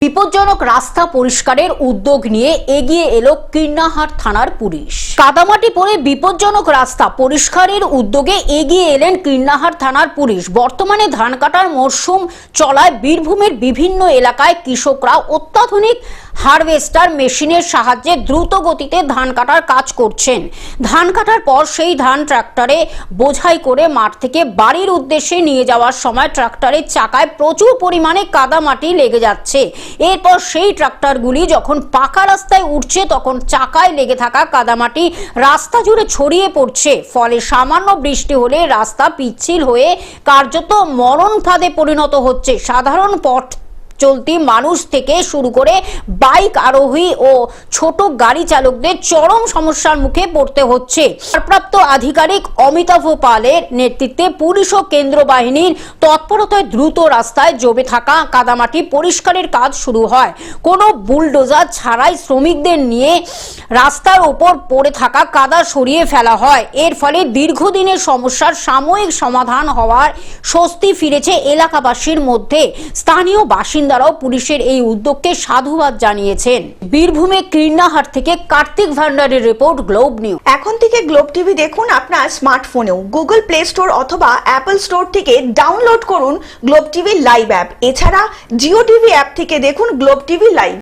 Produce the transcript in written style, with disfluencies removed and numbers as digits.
বিপজ্জনক রাস্তা পরিষ্কারের উদ্যোগ নিয়ে এগিয়ে এলো কীর্ণাহাট থানার পুলিশ। কাদামাটি পড়ে বিপজ্জনক রাস্তা পরিষ্কারের উদ্যোগে এগিয়ে এলেন কীর্ণাহাট থানার পুলিশ। বর্তমানে ধান কাটার মরশুম চলায় বীরভূমের বিভিন্ন এলাকায় কৃষকরা অত্যাধুনিক হারভেস্টার মেশিনের সাহায্যে দ্রুত গতিতে ধান কাটার কাজ করছেন। ধান কাটার পর সেই ধান ট্রাক্টরে বোঝাই করে মাঠ থেকে বাড়ির উদ্দেশ্যে নিয়ে যাওয়ার সময় ট্রাক্টরের চাকায় প্রচুর পরিমাণে কাদামাটি লেগে যাচ্ছে। এরপর সেই ট্রাক্টরগুলি যখন পাকা রাস্তায় উঠছে তখন চাকায় লেগে থাকা কাদামাটি রাস্তা জুড়ে ছড়িয়ে পড়ছে। ফলে সামান্য বৃষ্টি হলে রাস্তা পিচ্ছিল হয়ে কার্যত মরণ ফাঁদে পরিণত হচ্ছে। সাধারণ পথ চলতি মানুষ থেকে শুরু করে বাইক আরোহী ও ছোট গাড়ি চালকদের চরম সমস্যার মুখে পড়তে হচ্ছে। ভারপ্রাপ্ত আধিকারিক অমিতাভ পালের নেতৃত্বে পুলিশ ও কেন্দ্র বাহিনীর তৎপরতায় দ্রুত রাস্তায় জমে থাকা কাদামাটি পরিষ্কারের কাজ শুরু হয়। কোনো বুলডোজার ছাড়াই শ্রমিকদের নিয়ে রাস্তার ওপর পড়ে থাকা কাদা সরিয়ে ফেলা হয়। এর ফলে দীর্ঘদিনের সমস্যার সাময়িক সমাধান হওয়ার স্বস্তি ফিরেছে এলাকাবাসীর মধ্যে। স্থানীয় বাসিন্দারাও পুলিশের এই উদ্যোগকে সাধুবাদ জানিয়েছেন। বীরভূমে কীর্ণাহাট থেকে কার্তিক ভান্ডারের রিপোর্ট, গ্লোব নিউজ। এখন থেকে গ্লোব টিভি দেখুন আপনার স্মার্টফোনেও। গুগল প্লে স্টোর অথবা অ্যাপল স্টোর থেকে ডাউনলোড করুন গ্লোব টিভি লাইভ অ্যাপ। এছাড়া জিও টিভি অ্যাপ থেকে দেখুন গ্লোব টিভি লাইভ।